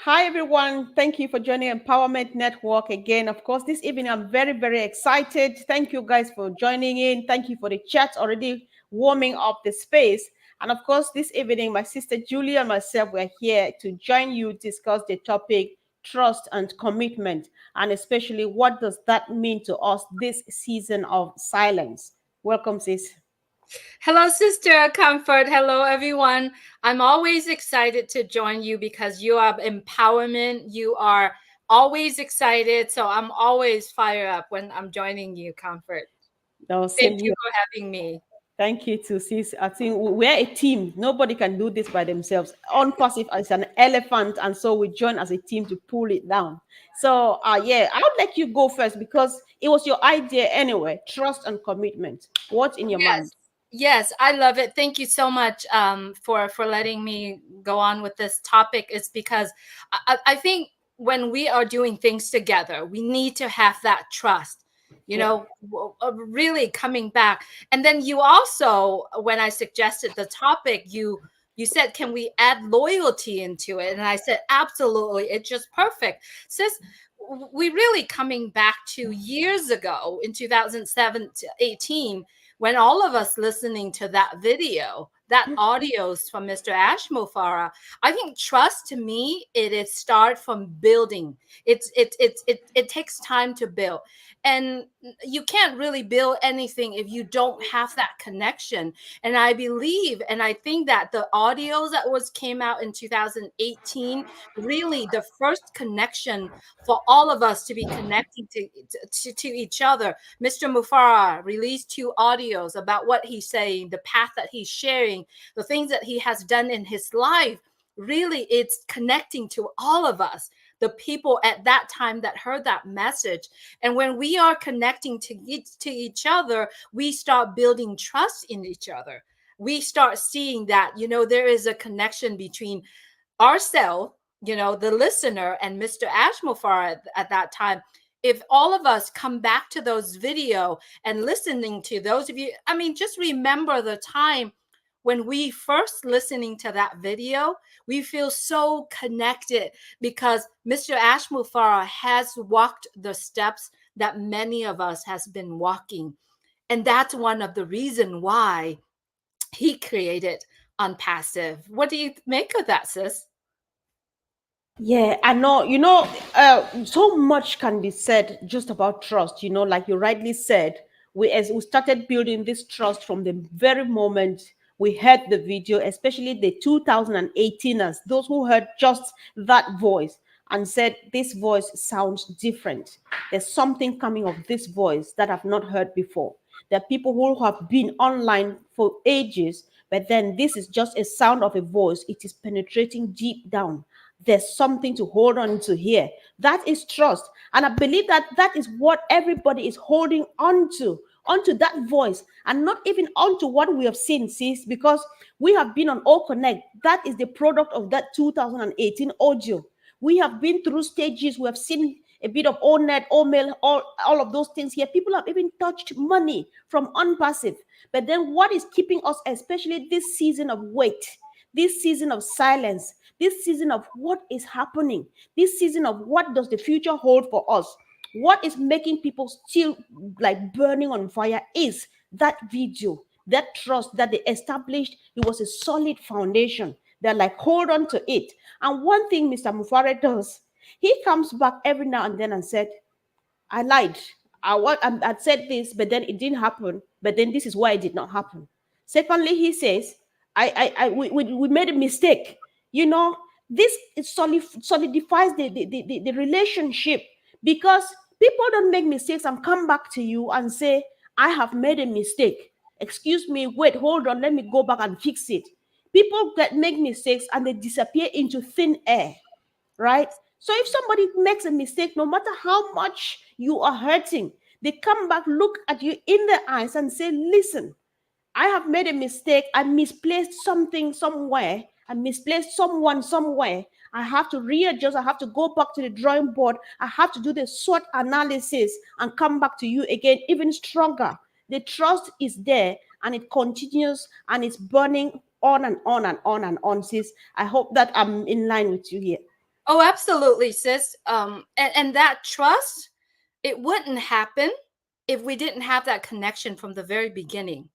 Hi, everyone. Thank you for joining Empowerment Network again. Of course, this evening I'm very, very excited. Thank you guys for joining in. Thank you for the chat already warming up the space. And of course, this evening, my sister Julia and myself were here to join you discuss the topic trust and commitment, and especially what does that mean to us this season of silence. Welcome, sis. Hello, Sister Comfort. Hello, everyone. I'm always excited to join you because you have empowerment. You are always excited. So I'm always fired up when I'm joining you, Comfort. No, Thank same you here. for having me. Thank you to sis. I think we're a team. Nobody can do this by themselves. Unpassive is an elephant, and so we join as a team to pull it down. So, yeah, I'll let you go first because it was your idea anyway. Trust and commitment. What's in your Yes. mind? Yes, I love it. Thank you so much for letting me go on with this topic. It's because I think when we are doing things together, we need to have that trust, Yeah. really coming back. And then you also, when I suggested the topic, you said, can we add loyalty into it? And I said, absolutely. It's just perfect. Sis, we really coming back to years ago in 2007 to 18 when all of us listening to that video, that audios from Mr. Ashmofara, I think trust to me it is start from building. It takes time to build, and you can't really build anything if you don't have that connection. And I believe, and I think that the audios that was came out in 2018 really the first connection for all of us to be connecting to each other. Mr. Mufara released two audios about what he's saying, the path that he's sharing, the things that he has done in his life. Really, it's connecting to all of us, the people at that time that heard that message. And when we are connecting to each other, we start building trust in each other. We start seeing that, there is a connection between ourselves, the listener, and Mr. Ashmofar at that time. If all of us come back to those video and listening to those of you, I mean, just remember the time when we first listening to that video, we feel so connected because Mr. Ashmufara has walked the steps that many of us has been walking. And that's one of the reason why he created Unpassive. What do you make of that, sis? Yeah, I know. So much can be said just about trust. Like you rightly said, as we started building this trust from the very moment we heard the video, especially the 2018ers, those who heard just that voice and said, "This voice sounds different. There's something coming of this voice that I've not heard before." There are people who have been online for ages, but then this is just a sound of a voice. It is penetrating deep down. There's something to hold on to here. That is trust. And I believe that that is what everybody is holding on to, onto that voice, and not even onto what we have seen, sis, because we have been on All Connect. That is the product of that 2018 audio. We have been through stages. We have seen a bit of all net, all mail, all of those things here. People have even touched money from unpassive. But then what is keeping us, especially this season of wait, this season of silence, this season of what is happening, this season of what does the future hold for us, what is making people still like burning on fire is that video, that trust that they established. It was a solid foundation. They're like, hold on to it. And one thing Mr. Mufare does, he comes back every now and then and said, I lied. I said this, but then it didn't happen. But then this is why it did not happen. Secondly, he says, we made a mistake. You know, this solidifies the relationship because people don't make mistakes and come back to you and say, I have made a mistake. Excuse me, wait, hold on, let me go back and fix it. People that make mistakes and they disappear into thin air, right? So if somebody makes a mistake, no matter how much you are hurting, they come back, look at you in the eyes, and say, listen, I have made a mistake. I misplaced something somewhere. I misplaced someone somewhere. I have to readjust. I have to go back to the drawing board. I have to do the SWOT analysis and come back to you again, even stronger. The trust is there and it continues and it's burning on and on and on and on. Sis, I hope that I'm in line with you here. Oh, absolutely, sis. And that trust, it wouldn't happen if we didn't have that connection from the very beginning,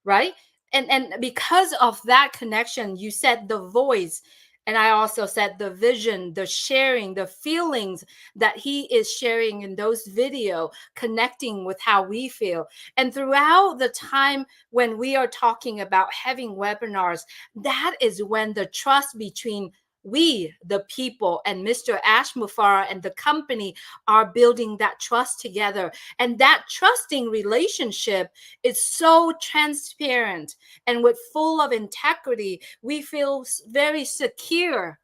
right? And because of that connection, you said the voice, and I also said the vision, the sharing, the feelings that he is sharing in those video, connecting with how we feel. And throughout the time when we are talking about having webinars, that is when the trust between we, the people, and Mr. Ash Mufara and the company are building that trust together. And that trusting relationship is so transparent and with full of integrity. We feel very secure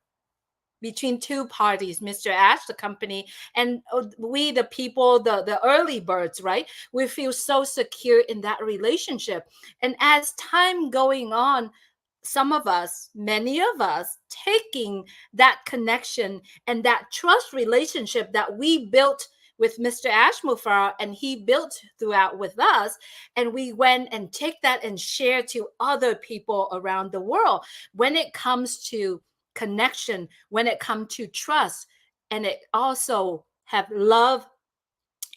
between two parties, Mr. Ash, the company, and we, the people, the early birds, right? We feel so secure in that relationship. And as time going on, some of us, many of us, taking that connection and that trust relationship that we built with Mr. Ashmufar and he built throughout with us, and we went and take that and share to other people around the world. When it comes to connection, when it comes to trust, and it also have love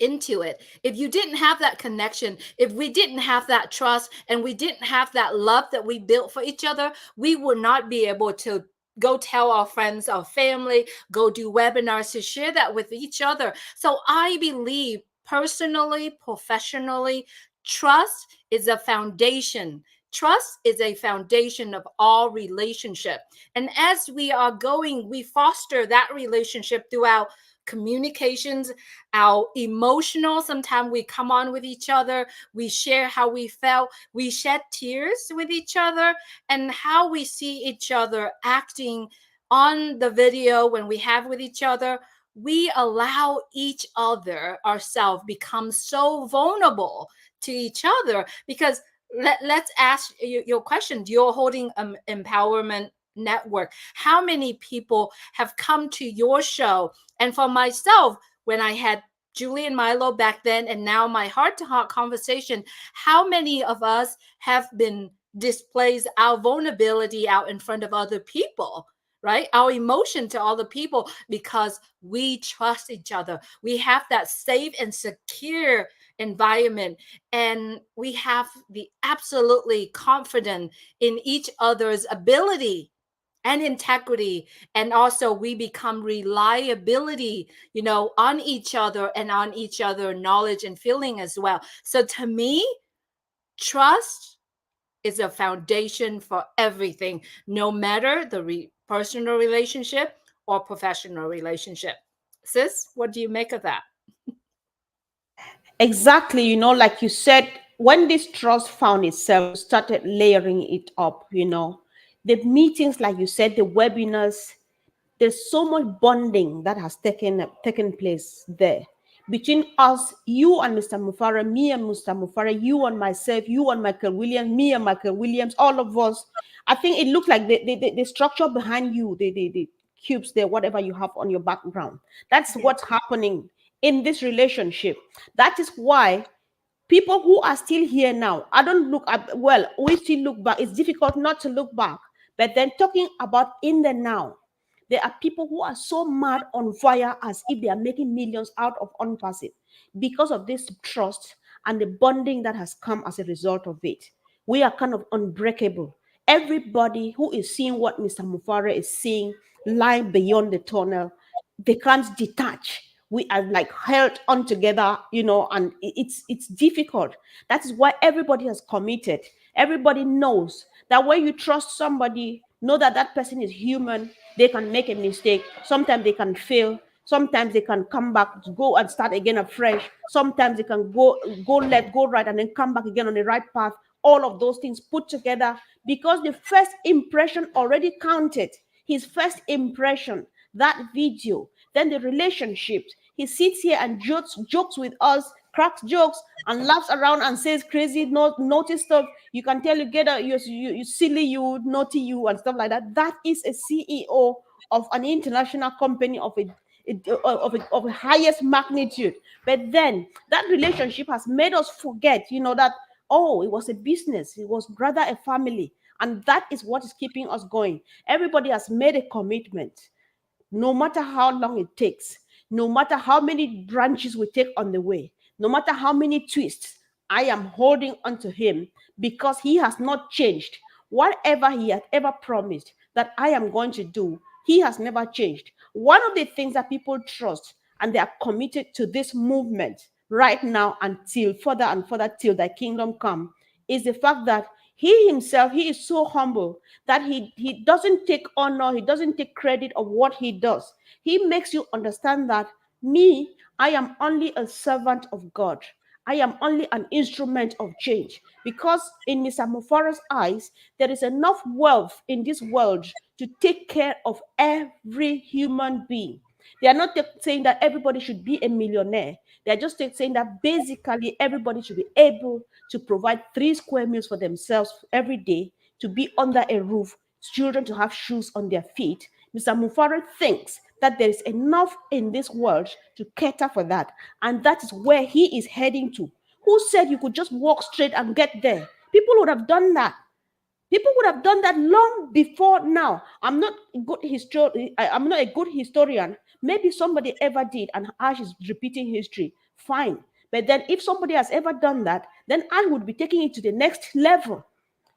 into it. If you didn't have that connection, if we didn't have that trust, and we didn't have that love that we built for each other, we would not be able to go tell our friends, our family, go do webinars to share that with each other. So I believe personally, professionally, trust is a foundation. Trust is a foundation of all relationship. And as we are going, we foster that relationship throughout communications, our emotional. Sometimes we come on with each other, we share how we felt, we shed tears with each other, and how we see each other acting on the video when we have with each other. We allow each other, ourselves, become so vulnerable to each other because let's ask your question. You're holding empowerment network. How many people have come to your show? And for myself, when I had Julie and Milo back then, and now my heart to heart conversation, how many of us have been displays our vulnerability out in front of other people, right? Our emotion to other people because we trust each other. We have that safe and secure environment, and we have the absolutely confident in each other's ability and integrity, and also we become reliability, on each other and on each other knowledge and feeling as well. So to me, trust is a foundation for everything, no matter the personal relationship or professional relationship. Sis, what do you make of that? Exactly, like you said, when this trust found itself, you started layering it up, the meetings, like you said, the webinars, there's so much bonding that has taken place there between us, you and Mr. Mufara, me and Mr. Mufara, you and myself, you and Michael Williams, me and Michael Williams, all of us. I think it looked like the structure behind you, the cubes there, whatever you have on your background. That's Yeah. what's happening in this relationship. That is why people who are still here now, I don't look at, well, we still look back. It's difficult not to look back, but then talking about in the now, there are people who are so mad on fire as if they are making millions out of unpassive because of this trust and the bonding that has come as a result of it. We are kind of unbreakable. Everybody who is seeing what Mr. Mufara is seeing lying beyond the tunnel, they can't detach. We are like held on together, and it's difficult. That is why everybody has committed. Everybody knows that when you trust somebody, know that that person is human. They can make a mistake. Sometimes they can fail. Sometimes they can come back, go and start again afresh. Sometimes they can go left, go right, and then come back again on the right path. All of those things put together because the first impression already counted. His first impression, that video, then the relationships. He sits here and jokes with us, cracks jokes, and laughs around and says crazy, naughty stuff. You can tell you get a you silly, you naughty, you, and stuff like that. That is a CEO of an international company of a highest magnitude. But then that relationship has made us forget, that, oh, it was a business, it was rather a family. And that is what is keeping us going. Everybody has made a commitment. no matter how long it takes, no matter how many branches we take on the way, no matter how many twists, I am holding onto him because he has not changed. Whatever he has ever promised that I am going to do, he has never changed. One of the things that people trust and they are committed to this movement right now until further and further till the kingdom come is the fact that he himself, he is so humble that he doesn't take honor, he doesn't take credit of what he does. He makes you understand that me, I am only a servant of God. I am only an instrument of change. Because in Mr. Mufara's eyes, there is enough wealth in this world to take care of every human being. They are not saying that everybody should be a millionaire. They are just saying that basically everybody should be able to provide 3 square meals for themselves every day, to be under a roof, children to have shoes on their feet. Mr. Mufara thinks that there is enough in this world to cater for that. And that is where he is heading to. Who said you could just walk straight and get there? People would have done that. People would have done that long before now. I'm not a good historian. Maybe somebody ever did, and Ash is repeating history. Fine. But then if somebody has ever done that, then Ash would be taking it to the next level.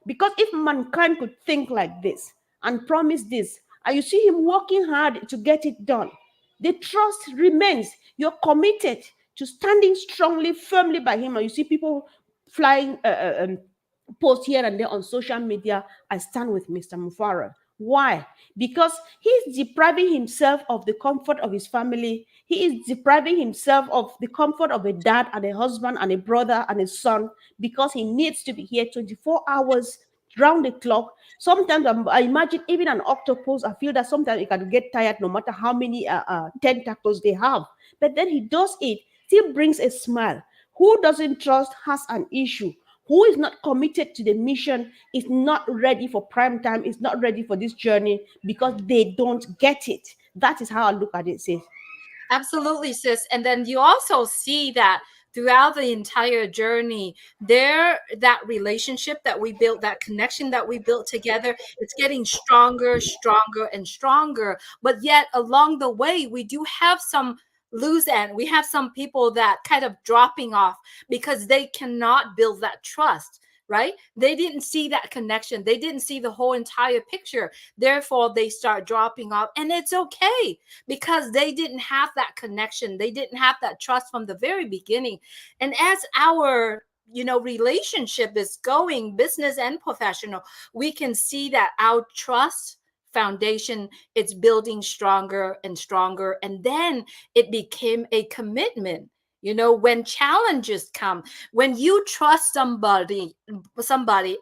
Because if mankind could think like this and promise this, and you see him working hard to get it done, the trust remains. You're committed to standing strongly, firmly by him, and you see people flying post here and there on social media. I stand with Mr. Mufara. Why? Because he's depriving himself of the comfort of his family. He is depriving himself of the comfort of a dad and a husband and a brother and a son because he needs to be here 24 hours round the clock. Sometimes I imagine even an octopus, I feel that sometimes it can get tired no matter how many tentacles they have. But then he does it, still brings a smile. Who doesn't trust has an issue. Who is not committed to the mission is not ready for prime time, is not ready for this journey because they don't get it. That is how I look at it, sis. Absolutely, sis. And then you also see that throughout the entire journey, there that relationship that we built, that connection that we built together, it's getting stronger, stronger, and stronger. But yet along the way, we do have some loose end. We have some people that kind of dropping off because they cannot build that trust. Right? They didn't see that connection. They didn't see the whole entire picture. Therefore, they start dropping off. And it's okay because they didn't have that connection. They didn't have that trust from the very beginning. And as our relationship is going, business and professional, we can see that our trust foundation, it's building stronger and stronger, and then it became a commitment. When challenges come, when you trust somebody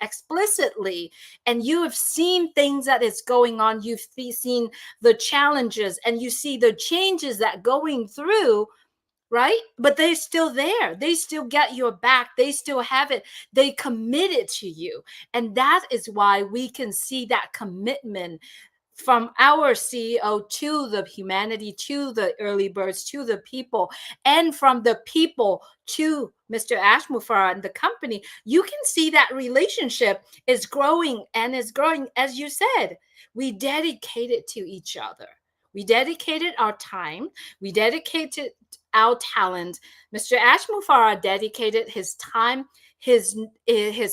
explicitly, and you have seen things that is going on, you've seen the challenges, and you see the changes that going through, right? But they're still there. They still get your back. They still have it. They committed to you. And that is why we can see that commitment from our CEO to the humanity, to the early birds, to the people, and from the people to Mr. Ashmufar and the company. You can see that relationship is growing and is growing. As you said, we dedicated to each other. We dedicated our time. We dedicated our talent. Mr. Ashmufar dedicated his time, his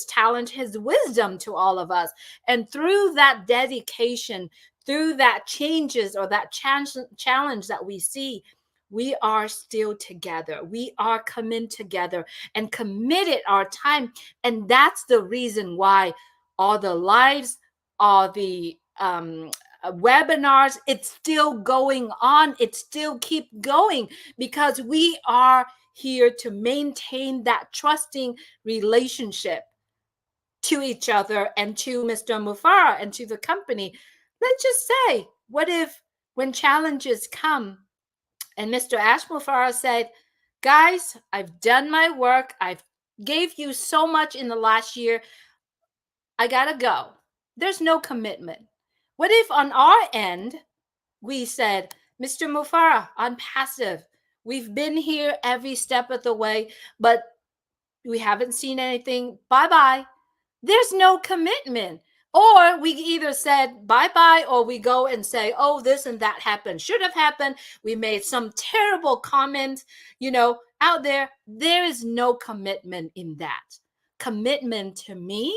talent, his wisdom to all of us. And through that dedication, through that changes or that challenge that we see, we are still together. We are coming together and committed our time. And that's the reason why all the lives, all the webinars, it's still going on. It still keep going because we are here to maintain that trusting relationship to each other and to Mr. Mufara and to the company. Let's just say, what if when challenges come and Mr. Ash Mufara said, guys, I've done my work. I've gave you so much in the last year. I gotta go. There's no commitment. What if on our end, we said, Mr. Mufara, unpassive, we've been here every step of the way, but we haven't seen anything. Bye-bye. There's no commitment. Or we either said bye bye, or we go and say, oh, this and that happened, should have happened. We made some terrible comment, out there. There is no commitment in that. Commitment to me,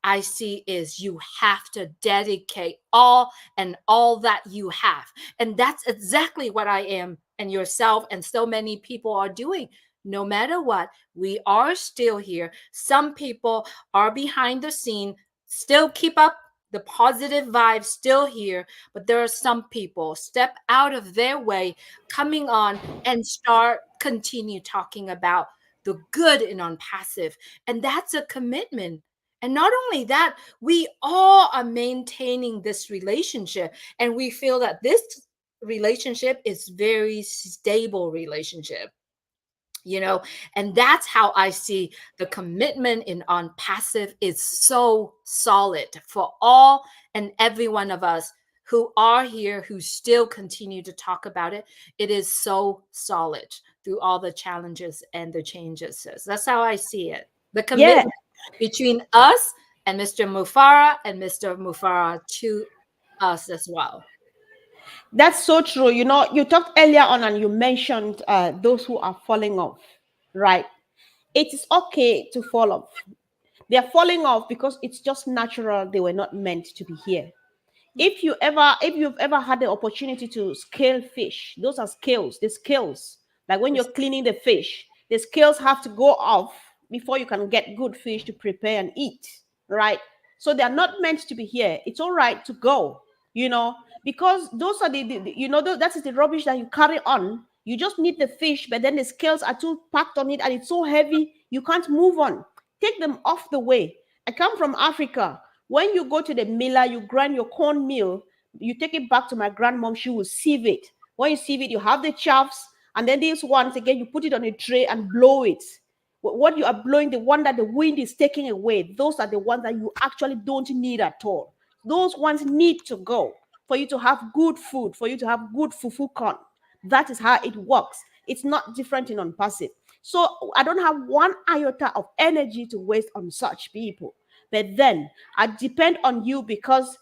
I see, is you have to dedicate all and all that you have. And that's exactly what I am and yourself and so many people are doing. No matter what, we are still here. Some people are behind the scene, still keep up the positive vibes, still here, but there are some people step out of their way, coming on and start continue talking about the good in Unpassive, and that's a commitment. And not only that, we all are maintaining this relationship, and we feel that this relationship is very stable relationship, and that's how I see the commitment in Unpassive is so solid for all and every one of us who are here, who still continue to talk about it. It is so solid through all the challenges and the changes. So that's how I see it, the Yeah, commitment between us and Mr. Mufara, and Mr. Mufara to us as well. that's so true. You talked earlier on and you mentioned those who are falling off, right? It is okay to fall off. They are falling off because it's just natural. They were not meant to be here. If you've ever had the opportunity to scale fish, those are scales, the scales, like when you're cleaning the fish, the scales have to go off before you can get good fish to prepare and eat, right? So they are not meant to be here. It's all right to go, you know because those are that is the rubbish that you carry on. You just need the fish, but then the scales are too packed on it and it's so heavy you can't move on. Take them off the way. I come from Africa. When you go to the miller, you grind your cornmeal, you take it back to my grandmom, she will sieve it. When you sieve it, you have the chaffs, and then these ones again, you put it on a tray and blow it. What you are blowing, the one that the wind is taking away, those are the ones that you actually don't need at all. Those ones need to go for you to have good food, for you to have good fufu corn. That is how it works. It's not different in Unpassive. So I don't have one iota of energy to waste on such people. But then I depend on you because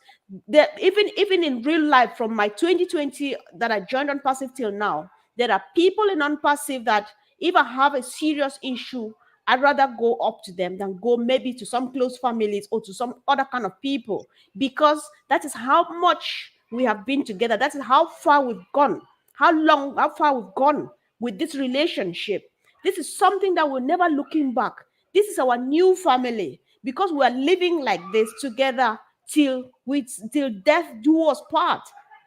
even in real life, from my 2020 that I joined Unpassive till now, there are people in Unpassive that if I have a serious issue, I'd rather go up to them than go maybe to some close families or to some other kind of people, because that is how much we have been together. That is how far we've gone, how far we've gone with this relationship. This is something that we're never looking back. This is our new family because we are living like this together till death do us part.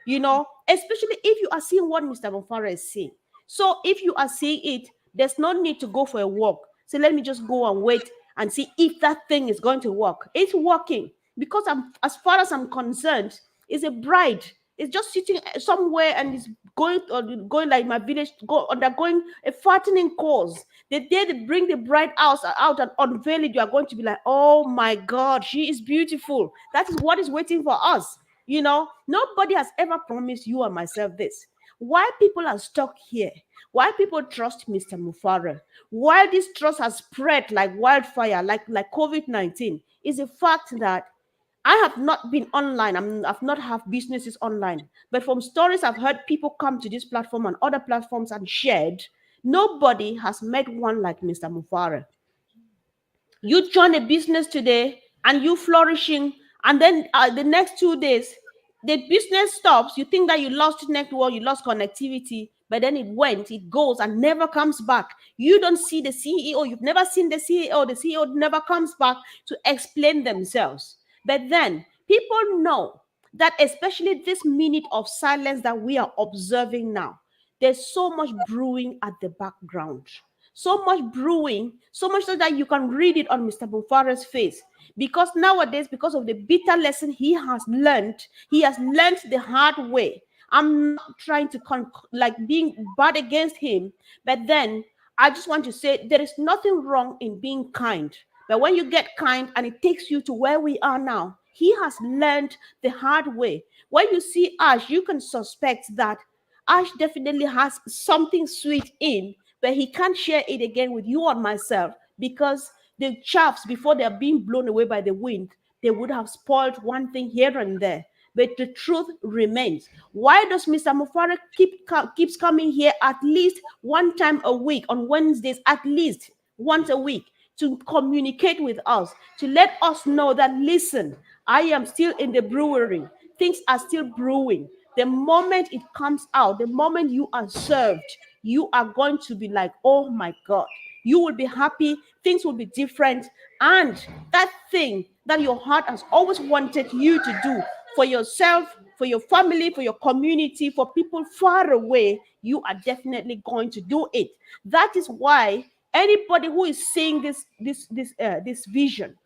Especially if you are seeing what Mr. Mofara is saying. So if you are seeing it, there's no need to go for a walk. So let me just go and wait and see if that thing is going to work. It's working because as far as I'm concerned, it's a bride. It's just sitting somewhere and is going like my village, undergoing a fattening course. The day they bring the bride out and unveil it, you are going to be like, oh my God, she is beautiful. That is what is waiting for us. Nobody has ever promised you and myself this. Why people are stuck here? Why people trust Mr. Mufara? Why this trust has spread like wildfire, like COVID-19, is the fact that I have not been online. I've not have businesses online. But from stories I've heard, people come to this platform and other platforms and shared. Nobody has met one like Mr. Mufara. You join a business today and you flourishing, and then the next 2 days the business stops. You think that you lost network, you lost connectivity, but then it goes and never comes back. You don't see the CEO, you've never seen the CEO never comes back to explain themselves. But then people know that, especially this minute of silence that we are observing now, there's so much brewing at the background. So much brewing, so much so that you can read it on Mr. Bufara's face. Because nowadays, because of the bitter lesson he has learned the hard way. I'm not trying to like being bad against him, but then I just want to say there is nothing wrong in being kind. But when you get kind and it takes you to where we are now, he has learned the hard way. When you see Ash, you can suspect that Ash definitely has something sweet in, but he can't share it again with you or myself because the chaffs, before they are being blown away by the wind, They would have spoiled one thing here and there. But the truth remains. Why does Mr. Mufara keeps coming here at least one time a week on Wednesdays, at least once a week, to communicate with us, to let us know that, listen, I am still in the brewery. Things are still brewing. The moment it comes out, the moment you are served, you are going to be like, oh my God. You will be happy, things will be different. And that thing that your heart has always wanted you to do for yourself, for your family, for your community, for people far away, you are definitely going to do it. That is why anybody who is seeing this vision,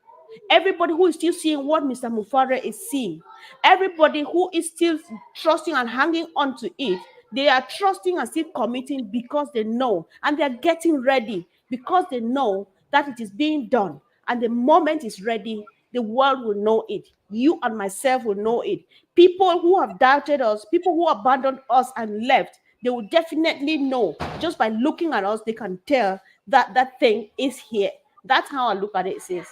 everybody who is still seeing what Mr. Mufara is seeing, everybody who is still trusting and hanging on to it, they are trusting and still committing because they know, and they are getting ready because they know that it is being done. And the moment is ready, the world will know it. You and myself will know it. People who have doubted us, people who abandoned us and left, they will definitely know. Just by looking at us, they can tell that that thing is here. That's how I look at it, sis.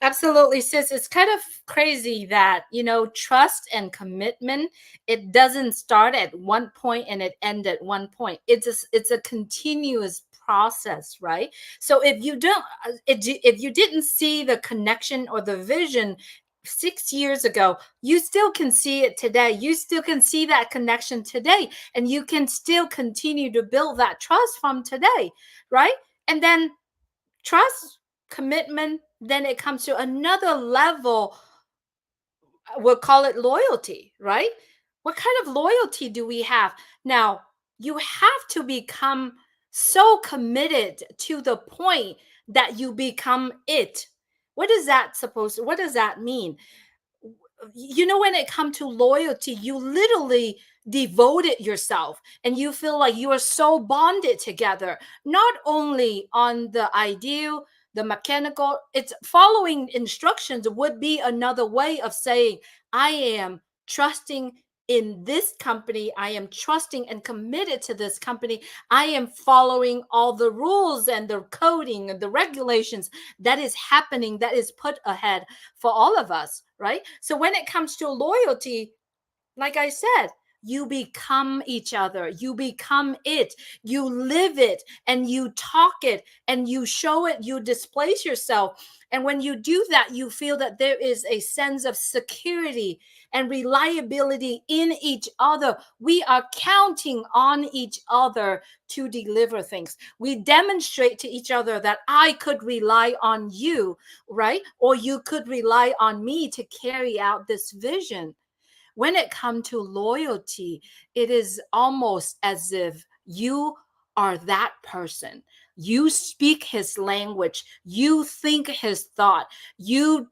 Absolutely, sis. It's kind of crazy that, trust and commitment, it doesn't start at one point and it ends at one point. It's a continuous process, right? So if you didn't see the connection or the vision 6 years ago, you still can see it today. You still can see that connection today, and you can still continue to build that trust from today, right? And then trust, commitment, then it comes to another level. We'll call it loyalty, right? What kind of loyalty do we have? Now, you have to become so committed to the point that you become it. What does that mean? When it comes to loyalty, you literally devoted yourself and you feel like you are so bonded together, not only on the ideal, the mechanical. It's following instructions would be another way of saying, I am trusting in this company, I am trusting and committed to this company, I am following all the rules and the coding and the regulations that is happening, that is put ahead for all of us, right? So when it comes to loyalty, like I said, you become each other, you become it, you live it, and you talk it, and you show it, you displace yourself. And when you do that, you feel that there is a sense of security and reliability in each other. We are counting on each other to deliver things. We demonstrate to each other that I could rely on you, right? Or you could rely on me to carry out this vision. When it comes to loyalty, it is almost as if you are that person. You speak his language, you think his thought, you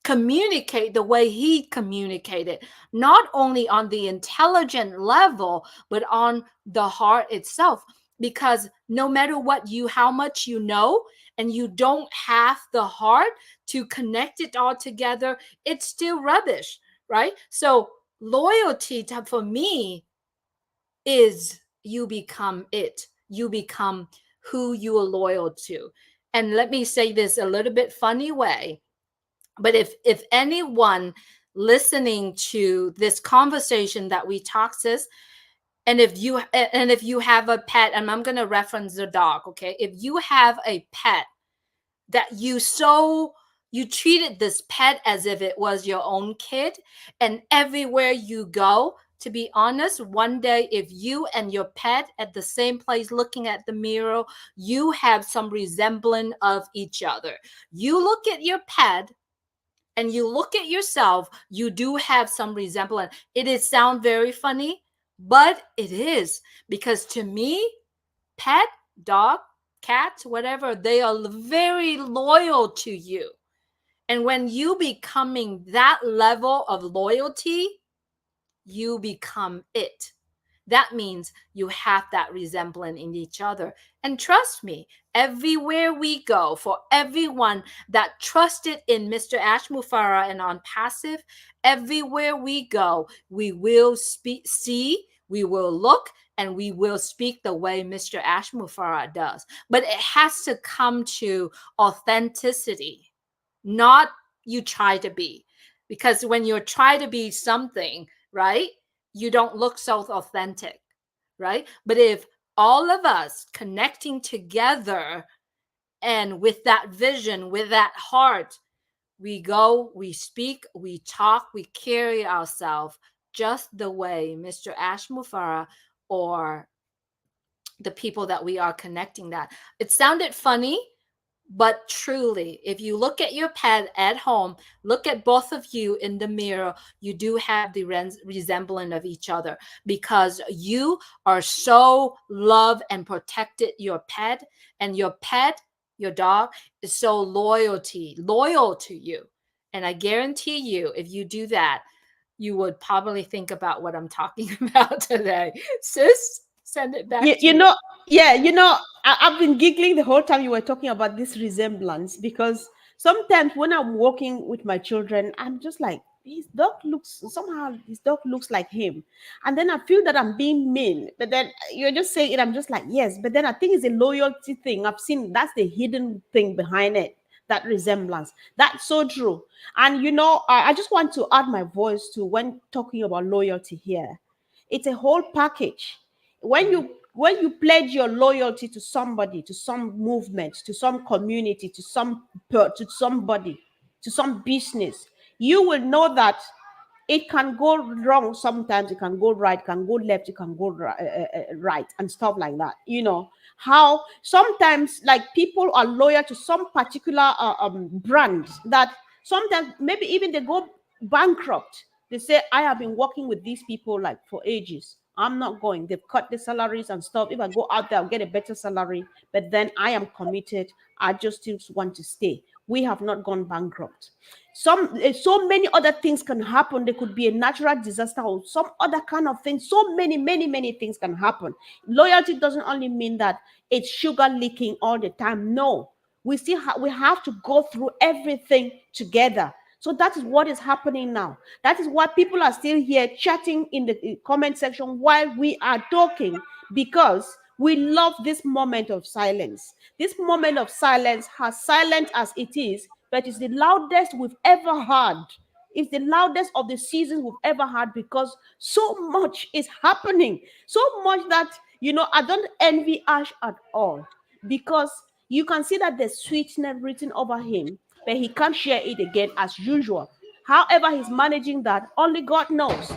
communicate the way he communicated, not only on the intelligent level, but on the heart itself. Because no matter how much you know, and you don't have the heart to connect it all together, it's still rubbish, right? So loyalty for me is you become it. You become who you are loyal to. And let me say this a little bit funny way, but if anyone listening to this conversation that we talk, sis, and if you have a pet, and I'm going to reference the dog, okay? If you have a pet that you treated this pet as if it was your own kid, and everywhere you go, to be honest, one day if you and your pet at the same place looking at the mirror, you have some resemblance of each other. You look at your pet and you look at yourself, you do have some resemblance. It is sound very funny, but it is, because to me, pet, dog, cat, whatever, they are very loyal to you. And when you becoming that level of loyalty, you become it. That means you have that resemblance in each other. And trust me, everywhere we go, for everyone that trusted in Mr. Ash Mufara and ONPASSIVE, everywhere we go, we will see, we will look, and we will speak the way Mr. Ash Mufara does. But it has to come to authenticity, not you try to be. Because when you try to be something, right, you don't look so authentic, right? But if all of us connecting together and with that vision, with that heart, we go, we speak, we talk, we carry ourselves just the way Mr. Ash Mufara or the people that we are connecting that. It sounded funny, but truly, if you look at your pet at home, look at both of you in the mirror, you do have the resemblance of each other because you are so love and protected your pet, and your pet, your dog, is so loyal to you. And I guarantee you, if you do that, you would probably think about what I'm talking about today. Sis, send it back to You you. know, yeah, I've been giggling the whole time you were talking about this resemblance, because sometimes when I'm walking with my children, I'm just like, his dog looks like him. And then I feel that I'm being mean. But then you're just saying it, I'm just like, yes. But then I think it's a loyalty thing. I've seen that's the hidden thing behind it, that resemblance. That's so true. And I just want to add my voice to when talking about loyalty here. It's a whole package. When you pledge your loyalty to somebody, to some movement, to some community, to somebody, to some business, you will know that it can go wrong sometimes, it can go right, it can go left, it can go right, and stuff like that. How sometimes, like, people are loyal to some particular brand that sometimes maybe even they go bankrupt. They say, I have been working with these people like for ages, I'm not going. They've cut the salaries and stuff. If I go out there, I'll get a better salary, but then I am committed. I just still want to stay. We have not gone bankrupt. So many other things can happen. There could be a natural disaster or some other kind of thing. So many things can happen. Loyalty doesn't only mean that it's sugar leaking all the time. No, we have to go through everything together. So that is what is happening now. That is why people are still here chatting in the comment section while we are talking, because we love this moment of silence. This moment of silence, as silent as it is, but it's the loudest we've ever heard. It's the loudest of the seasons we've ever had, because so much is happening. So much that, I don't envy Ash at all, because you can see that there's sweetness written over him, but he can't share it again as usual. However, he's managing that, only God knows.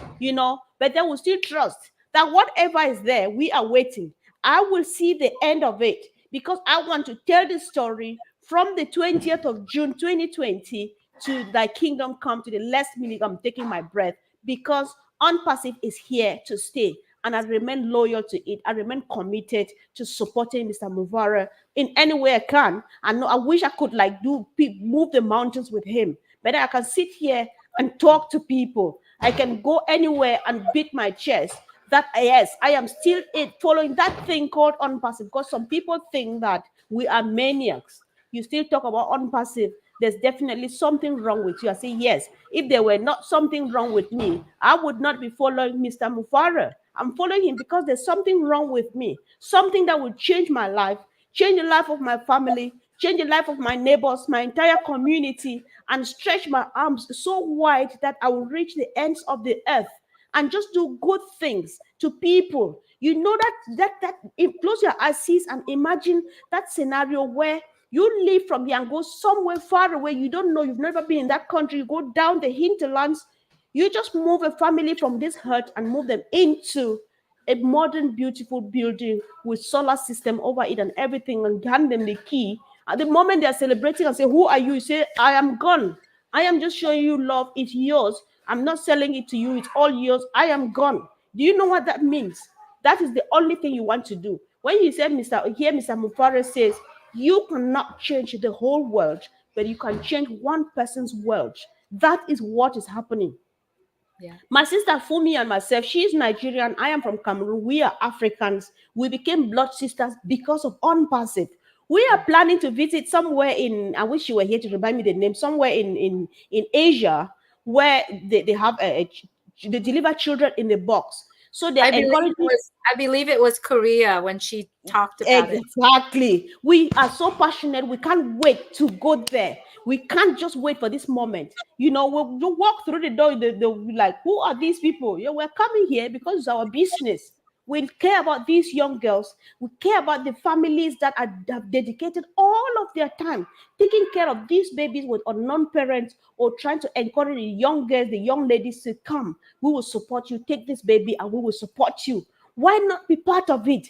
But then we still trust that whatever is there, we are waiting. I will see the end of it, because I want to tell the story from the 20th of June 2020 to thy kingdom come, to the last minute I'm taking my breath, because Unpassive is here to stay. And I remain loyal to it. I remain committed to supporting Mr. Muvara in any way I can. I wish I could move the mountains with him, but I can sit here and talk to people. I can go anywhere and beat my chest that yes, I am still following that thing called unpassive. Because some people think that we are maniacs. You still talk about unpassive. There's definitely something wrong with you. I say yes. If there were not something wrong with me, I would not be following Mr. Mufara. I'm following him because there's something wrong with me. Something that will change my life, change the life of my family, change the life of my neighbors, my entire community, and stretch my arms so wide that I will reach the ends of the earth and just do good things to people. Close your eyes, sis, and imagine that scenario where you leave from here and go somewhere far away. You don't know, you've never been in that country. You go down the hinterlands. You just move a family from this hut and move them into a modern, beautiful building with solar system over it and everything, and hand them the key. At the moment they are celebrating and say, who are you? You say, I am gone. I am just showing you love. It's yours. I'm not selling it to you. It's all yours. I am gone. Do you know what that means? That is the only thing you want to do. When you said, Mr. Mufare says, you cannot change the whole world, but you can change one person's world. That is what is happening. Yeah. My sister Fumi and myself, she is Nigerian. I am from Cameroon. We are Africans. We became blood sisters because of Unpassive. We are planning to visit somewhere I wish you were here to remind me the name, somewhere in Asia, where they have they deliver children in the box. So they're encouraging. I believe it was Korea when she talked about it. Exactly. We are so passionate. We can't wait to go there. We can't just wait for this moment. We'll you walk through the door, they'll be like, who are these people? Yeah, we're coming here because it's our business. We care about these young girls. We care about the families that have dedicated all of their time taking care of these babies with unknown parents, or trying to encourage the young girls, the young ladies to come. We will support you. Take this baby and we will support you. Why not be part of it?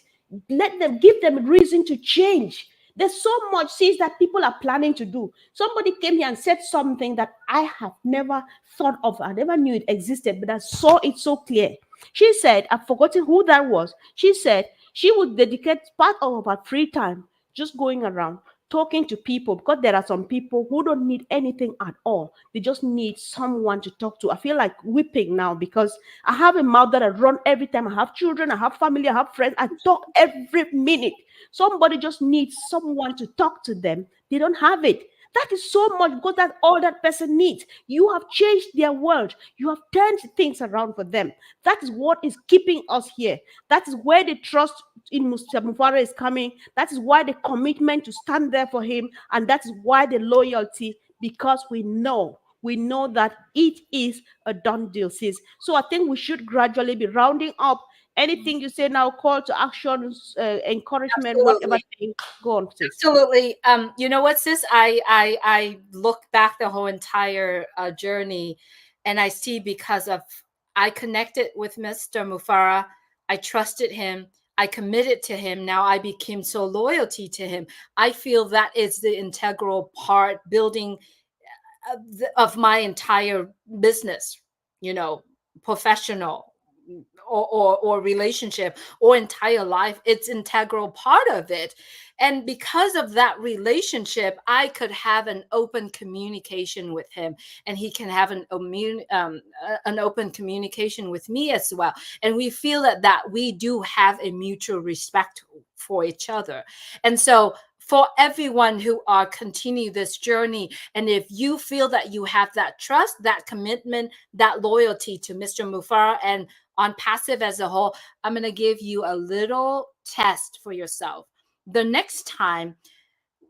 Let them, give them reason to change. There's so much things that people are planning to do. Somebody came here and said something that I have never thought of. I never knew it existed, but I saw it so clear. She said, I've forgotten who that was. She said she would dedicate part of her free time just going around talking to people, because there are some people who don't need anything at all. They just need someone to talk to. I feel like weeping now because I have a mouth that I run every time. I have children, I have family, I have friends. I talk every minute. Somebody just needs someone to talk to them. They don't have it. That is so much, because that's all that person needs. You have changed their world. You have turned things around for them. That is what is keeping us here. That is where the trust in Mr. Mufara is coming. That is why the commitment to stand there for him. And that is why the loyalty, because we know that it is a done deal, sis. So I think we should gradually be rounding up. Anything you say now, call to action, encouragement, whatever Absolutely. thing, go on, sis. Absolutely. You know what, sis? I look back the whole entire journey, and I see, because of I connected with Mr. Mufara, I trusted him, I committed to him. Now I became so loyalty to him. I feel that is the integral part building of my entire business. You know, professional, or relationship, or entire life. It's integral part of it. And because of that relationship, I could have an open communication with him, and he can have an open communication with me as well. And we feel that we do have a mutual respect for each other. And so, for everyone who are continue this journey, and if you feel that you have that trust, that commitment, that loyalty to Mr. Mufara and on passive as a whole, I'm going to give you a little test for yourself. The next time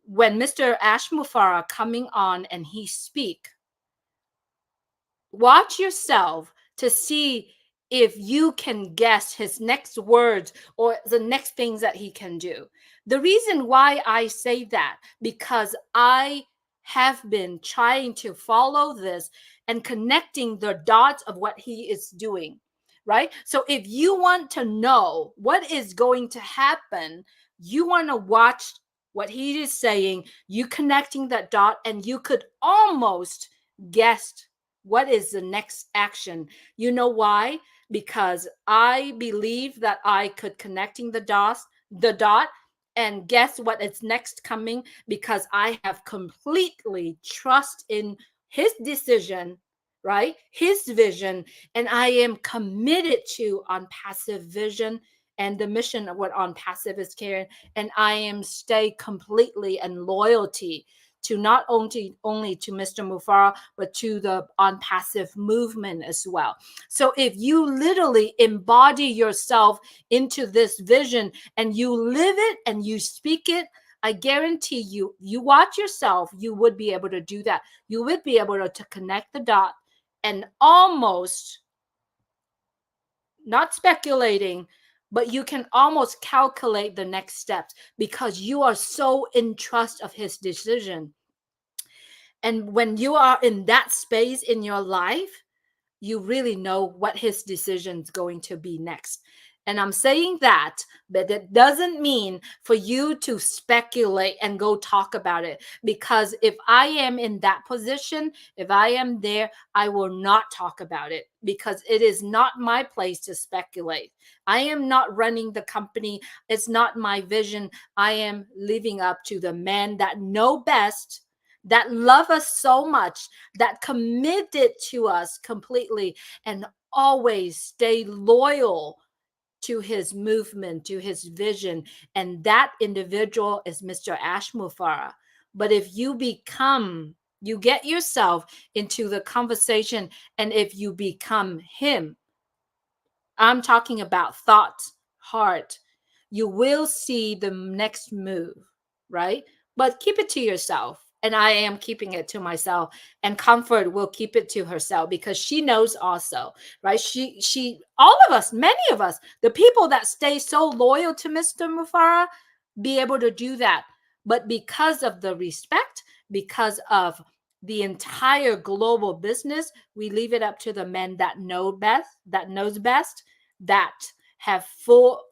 when Mr. Ash Mufara coming on and he speak, watch yourself to see if you can guess his next words or the next things that he can do. The reason why I say that, because I have been trying to follow this and connecting the dots of what he is doing, right? So if you want to know what is going to happen, you want to watch what he is saying, you connecting that dot, and you could almost guess what is the next action. You know why? Because I believe that I could connecting the dot, and guess what is next coming, because I have completely trust in his decision, right? His vision, and I am committed to on passive vision and the mission of what on passive is carrying, and I am stay completely and loyalty to not only to Mr. Mufara, but to the on passive movement as well. So if you literally embody yourself into this vision and you live it and you speak it, I guarantee you watch yourself, you would be able to do that. You would be able to connect the dot and almost, not speculating, but you can almost calculate the next steps because you are so in trust of his decision. And when you are in that space in your life, you really know what his decision is going to be next. And I'm saying that, but it doesn't mean for you to speculate and go talk about it. Because if I am in that position, if I am there, I will not talk about it because it is not my place to speculate. I am not running the company. It's not my vision. I am living up to the men that know best, that love us so much, that committed to us completely, and always stay loyal to his movement, to his vision. And that individual is Mr. Ash Mufara. But if you get yourself into the conversation, and if you become him, I'm talking about thought, heart. You will see the next move, right? But keep it to yourself. And I am keeping it to myself. And Comfort will keep it to herself because she knows also, right? All of us, many of us, the people that stay so loyal to Mr. Mufara, be able to do that. But because of the respect, because of the entire global business, we leave it up to the men that know best, that knows best, that have full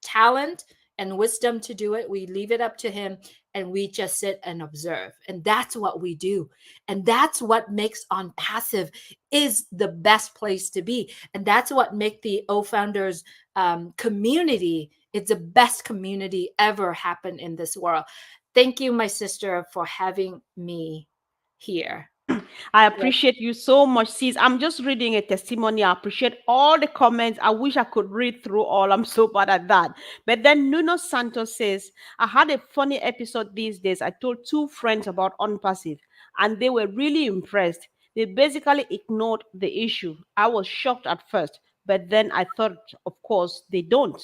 talent and wisdom to do it. We leave it up to him and we just sit and observe. And that's what we do. And that's what makes On Passive is the best place to be. And that's what make the O Founders community, it's the best community ever happen in this world. Thank you, my sister, for having me here. I appreciate you so much, sis. I'm just reading a testimony. I appreciate all the comments. I wish I could read through all. I'm so bad at that. But then Nuno Santos says, I had a funny episode these days. I told two friends about Unpassive, and they were really impressed. They basically ignored the issue. I was shocked at first, but then I thought, of course, they don't.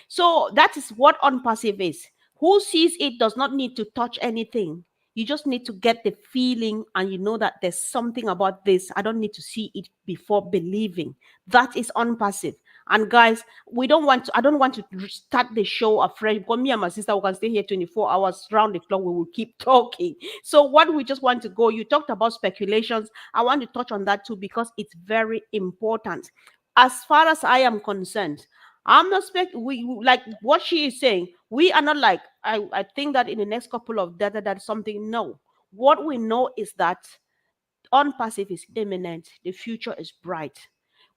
So that is what Unpassive is. Who sees it does not need to touch anything. You just need to get the feeling and you know that there's something about this. I don't need to see it before believing. That is Unpassive. And guys, I don't want to start the show afresh because me and my sister we can stay here 24 hours round the clock. We will keep talking. So what we just want to go, you talked about speculations. I want to touch on that too because it's very important. As far as I am concerned, I'm not like what she is saying. We are not like I think that in the next couple of data that's something. No, what we know is that Unpassive is imminent. The future is bright.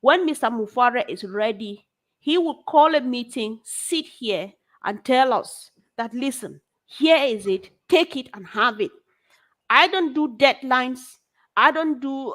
When Mr. Mufare is ready, he will call a meeting, sit here, and tell us that listen, here is it, take it and have it. I don't do deadlines. I don't do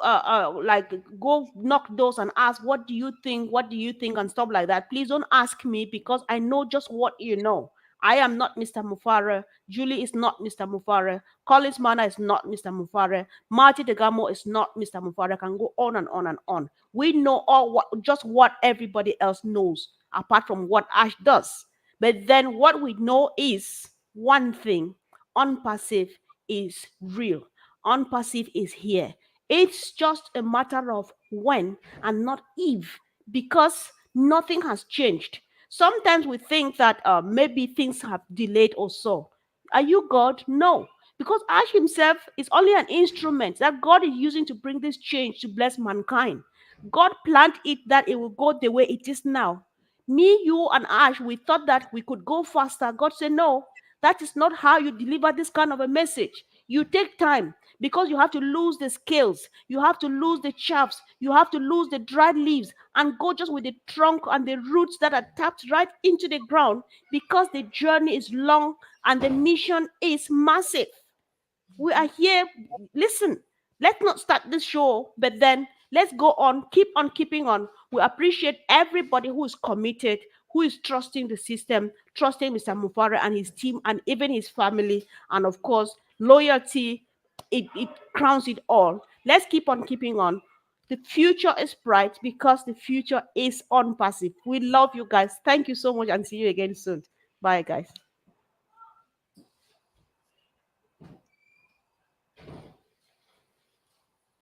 like go knock doors and ask what do you think, what do you think, and stuff like that. Please don't ask me because I know just what you know. I am not Mr. Mufara. Julie is not Mr. Mufara. Collins Mana is not Mr. Mufara. Marty Degamo is not Mr. Mufara. Can go on and on and on. We know just what everybody else knows, apart from what Ash does. But then what we know is one thing: Unpassive is real. Unpassive is here. It's just a matter of when and not if, because nothing has changed. Sometimes we think that maybe things have delayed or so. Are you God? No. Because Ash himself is only an instrument that God is using to bring this change to bless mankind. God planned it that it will go the way it is now. Me, you, and Ash, we thought that we could go faster. God said, no, that is not how you deliver this kind of a message. You take time because you have to lose the scales, you have to lose the chaffs, you have to lose the dried leaves and go just with the trunk and the roots that are tapped right into the ground because the journey is long and the mission is massive. We are here. Listen, let's not start this show, but then let's go on, keep on keeping on. We appreciate everybody who is committed, who is trusting the system, trusting Mr. Mufara and his team, and even his family. And of course, loyalty, it crowns it all. Let's keep on keeping on. The future is bright because the future is on passive. We love you guys. Thank you so much and see you again soon. Bye, guys.